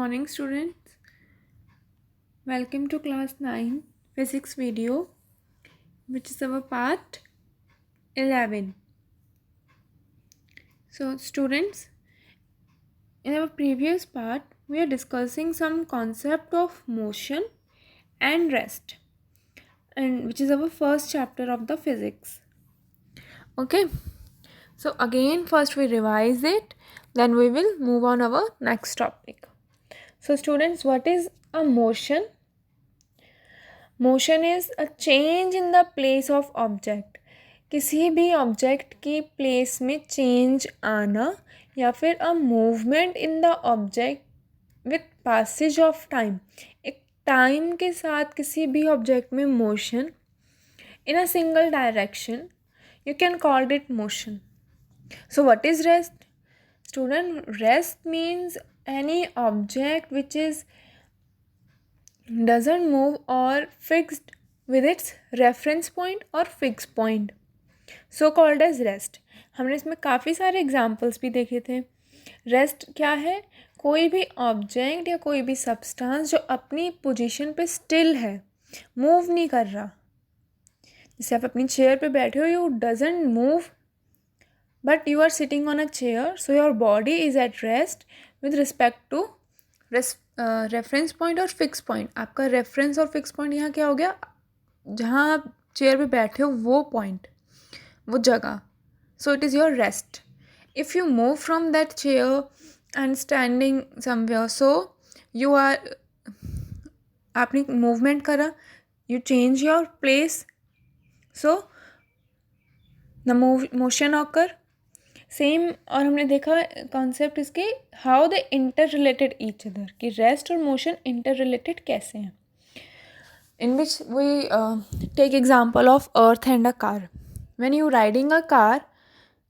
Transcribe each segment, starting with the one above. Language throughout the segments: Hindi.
morning, students. Welcome to class 9 physics video, which is our part 11. So, students, in our previous part, we are discussing some concept of motion and rest, and which is our first chapter of the physics. Okay. So, again, first we revise it, then we will move on our next topic. So, students, what is a motion? Motion is a change in the place of object. किसी भी ऑब्जेक्ट की प्लेस में चेंज आना या फिर a movement in the object with passage of time. एक टाइम के साथ किसी भी ऑब्जेक्ट में motion in a single direction, you can called it motion. So what is rest? Student, rest means any object which is doesn't move or fixed with its reference point or fixed point, so called as rest. हमने इसमें काफ़ी सारे एग्जाम्पल्स भी देखे थे. रेस्ट क्या है? कोई भी ऑब्जेक्ट या कोई भी सब्सटेंस जो अपनी पोजीशन पे स्टिल है, मूव नहीं कर रहा. जैसे आप अपनी चेयर पे बैठे हो, you doesn't move but you are sitting on a chair, so your body is at rest with respect to reference point और फिक्स पॉइंट. आपका रेफरेंस और फिक्स पॉइंट यहाँ क्या हो गया? जहाँ आप चेयर पे बैठे हो वो पॉइंट, वो जगह. So it is your rest. If you move from that chair and standing somewhere, so you are, आपने मूवमेंट करा, you change your place, so the motion occur. Same. और हमने देखा कॉन्सेप्ट इसके, how they interrelated each other, कि रेस्ट और मोशन इंटर रिलेटेड कैसे हैं. In which we take example of earth and a car. When you riding a car,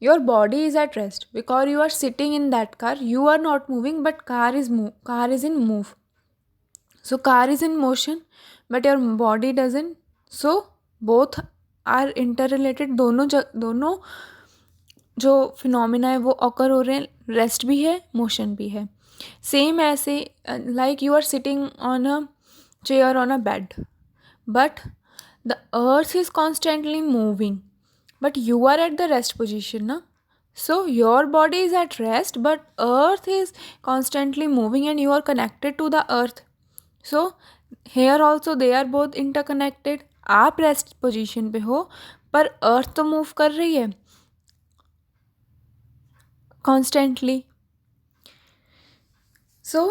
your body is at rest because you are sitting in that car, you are not moving, but car is in move. So car is in motion but your body doesn't, so both are interrelated. दोनों जो फिनोमिना है वो ऑकर हो रहे हैं, रेस्ट भी है, मोशन भी है. सेम ऐसे, like you are sitting on a chair on a bed, but the earth is constantly moving, but you are at the rest position, na? So your body is at rest but earth is constantly moving and you are connected to the earth. So here also they are both interconnected. आप रेस्ट पोजीशन पे हो पर अर्थ तो मूव कर रही है कॉन्स्टेंटली. सो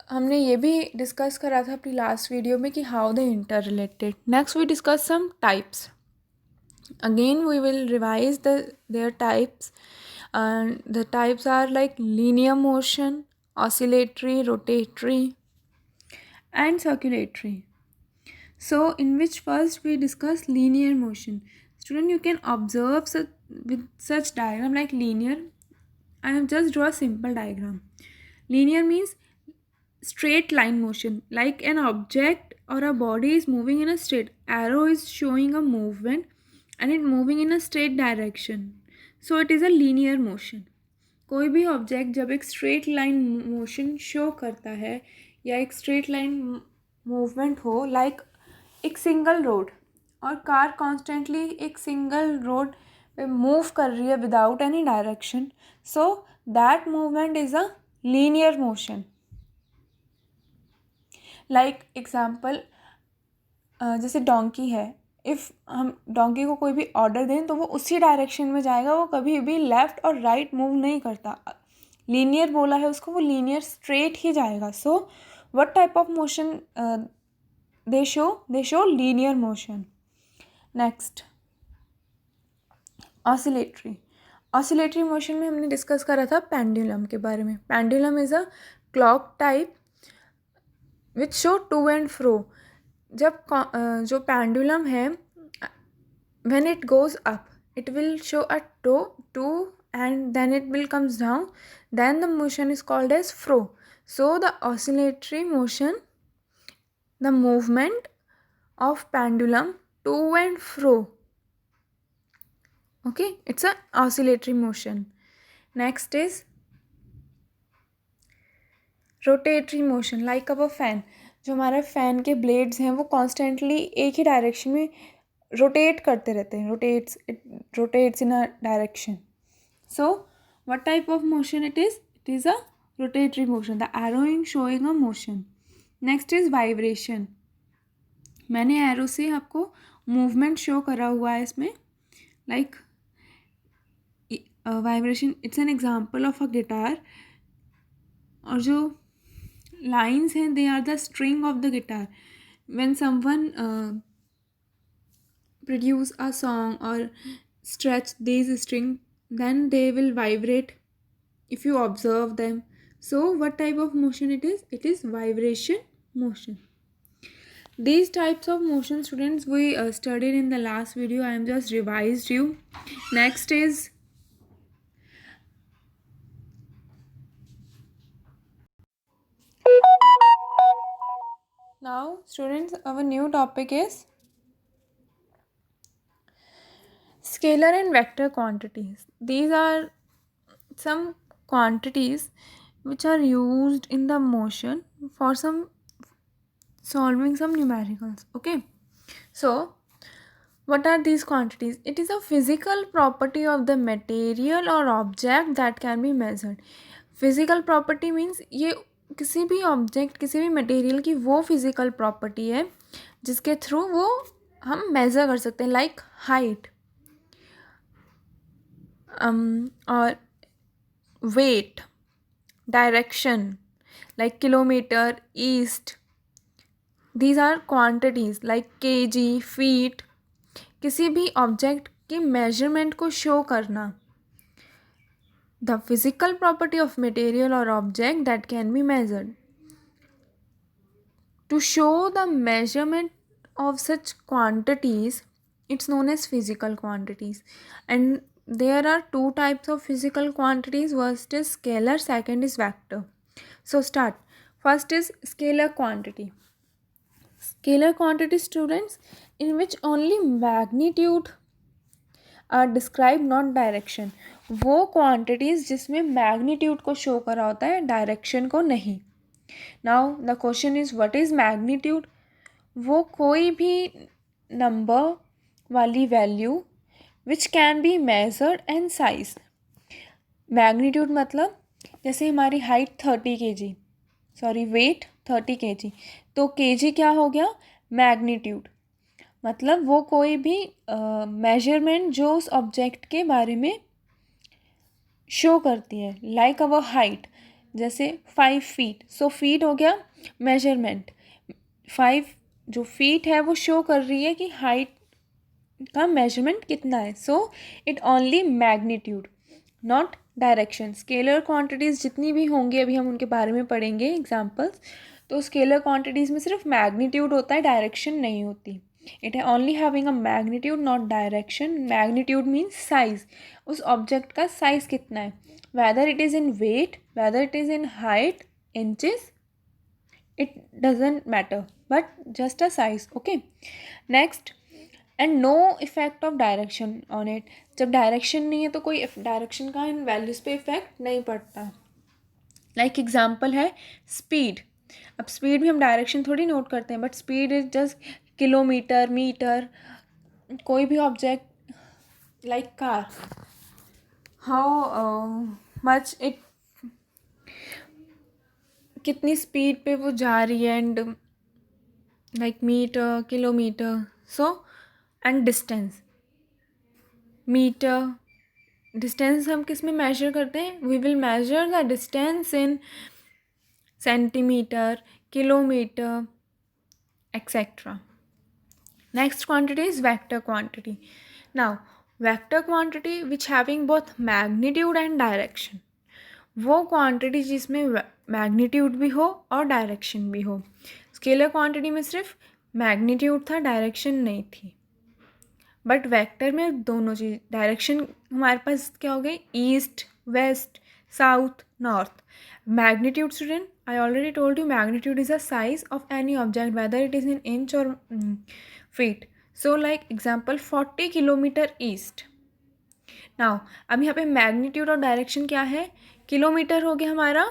हमने ये भी डिस्कस करा था अपनी लास्ट वीडियो में कि how they interrelated. Next we discuss some types. Again we will revise their types, and the types are like linear motion, oscillatory, rotatory and circulatory. So in which first we discuss linear motion. Student, you can observe with such diagram like linear. I have just draw a simple diagram. Linear means straight line motion, like an object or a body is moving in a straight, arrow is showing a movement and it moving in a straight direction, so it is a linear motion. कोई भी ऑब्जेक्ट जब एक स्ट्रेट लाइन मोशन शो करता है या एक स्ट्रेट लाइन मूवमेंट हो, लाइक एक सिंगल रोड, और कार कॉन्स्टेंटली एक सिंगल रोड पे मूव कर रही है without any direction, so that movement is a linear motion. Like example, जैसे डोंकी है, इफ़ हम डोंकी को कोई भी ऑर्डर दें तो वो उसी डायरेक्शन में जाएगा, वो कभी भी लेफ़्ट और राइट मूव नहीं करता. लीनियर बोला है उसको, वो लीनियर स्ट्रेट ही जाएगा. So what type of motion they show linear motion. Next, oscillatory. Oscillatory motion में हमने डिस्कस करा था पेंडुलम के बारे में. Pendulum is a clock type which show to and fro. जब जो पेंडुलम है, when it goes up it will show a two and then it will comes down, then the motion is called as fro. So the oscillatory motion, the movement of pendulum to and fro, okay, it's a oscillatory motion. Next is rotatory motion like a fan, जो हमारा फ़ैन के ब्लेड्स हैं वो कॉन्स्टेंटली एक ही डायरेक्शन में रोटेट करते रहते हैं, rotates in a direction. So what type of motion it is? It is a rotatory motion. The arrowing showing a motion. Next is vibration. मैंने एरो से आपको मूवमेंट शो करा हुआ है इसमें. Like vibration, it's an example of a guitar. और जो लाइन्स हैं they are the string of the guitar. When someone produce a song or stretch these string, then they will vibrate if you observe them. So what type of motion it is? It is vibration motion. These types of motion, students, we studied in the last video. I am just revised you. Next is now, students, our new topic is scalar and vector quantities. These are some quantities which are used in the motion for some solving some numericals. Okay, so what are these quantities? It is a physical property of the material or object that can be measured. Physical property means ये किसी भी ऑब्जेक्ट, किसी भी मटेरियल की वो फिजिकल प्रॉपर्टी है जिसके थ्रू वो हम मेज़र कर सकते हैं. लाइक हाइट और weight, direction, like kilometer, east. These are quantities like kg, feet. किसी भी ऑब्जेक्ट की मेजरमेंट को शो करना. The physical property of material or object that can be measured. To show the measurement of such quantities, it's known as physical quantities. And there are two types of physical quantities. First is scalar, second is vector. So start. First is scalar quantity. Scalar quantity, students, in which only magnitude are described, not direction. वो quantities जिसमें magnitude को show करा होता है, direction को नहीं. Now the question is, what is magnitude? वो कोई भी number वाली value which can be measured and size. Magnitude मतलब जैसे हमारी height 30 kg, sorry weight 30 kg, तो kg क्या हो गया? Magnitude. मतलब वो कोई भी मेजरमेंट जो उस ऑब्जेक्ट के बारे में शो करती है. लाइक अवर हाइट, जैसे 5 feet, सो फीट हो गया मेजरमेंट. 5 जो फीट है वो शो कर रही है कि हाइट का मेजरमेंट कितना है. So it only magnitude, not direction. Scalar quantities जितनी भी होंगी अभी हम उनके बारे में पढ़ेंगे एग्जांपल्स. तो स्केलर क्वांटिटीज़ में सिर्फ मैग्नीट्यूड होता है, डायरेक्शन नहीं होती. इट है only having a magnitude, not direction. Magnitude means size, उस ऑब्जेक्ट का साइज कितना है, whether it is in weight, whether it is in height, inches, it doesn't matter, but just a size. Okay, next, and no effect of direction on it. जब डायरेक्शन नहीं है तो कोई डायरेक्शन का इन वैल्यूज़ पे इफेक्ट नहीं पड़ता. लाइक एग्जाम्पल है स्पीड. अब स्पीड भी हम डायरेक्शन थोड़ी नोट करते हैं, but speed is just kilometre, metre. कोई भी object like car, how much it, कितनी स्पीड पे वो जा रही है, and like metre, kilometre. So and distance, metre, distance हम किस में मेजर करते हैं? We will measure the distance in centimetre, kilometre, etcetera. Next quantity is vector quantity. Now, vector quantity which having both magnitude and direction. वो क्वांटिटी जिसमें मैग्नीट्यूड भी हो और डायरेक्शन भी हो. स्केलर क्वांटिटी में सिर्फ मैग्नीट्यूड था, डायरेक्शन नहीं थी. बट वेक्टर में दोनों चीज़, डायरेक्शन हमारे पास क्या हो गई? East, west, south, north. Magnitude, student, I already told you magnitude is a size of any object, whether it is in inch or feet. So like example 40 kilometre east. Now अब यहाँ पे मैग्नीट्यूड और डायरेक्शन क्या है? किलोमीटर हो गया हमारा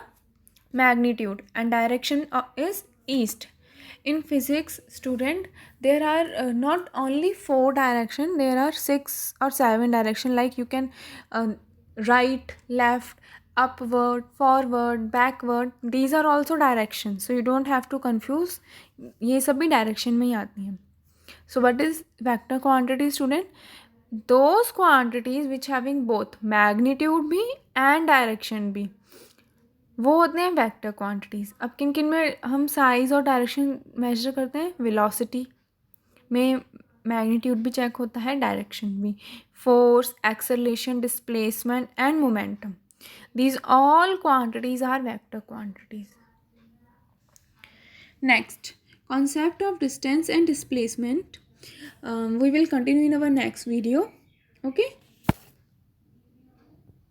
magnitude, and direction is east. In physics, student, there are not only four direction, there are six or seven direction, like you can uh, right, left, upward, forward, backward, these are also directions, so you don't have to confuse. ये सभी direction में ही आती हैं. So what is vector quantity, student? Those quantities which having both magnitude भी and direction भी, वो होते हैं वेक्टर क्वांटिटीज़. अब किन किन में हम साइज़ और डायरेक्शन मेजर करते हैं? वेलोसिटी में मैग्नीट्यूड भी चेक होता है, डायरेक्शन भी. Force, acceleration, displacement and momentum, these all quantities are vector quantities. Next, concept of distance and displacement, we will continue in our next video. Okay.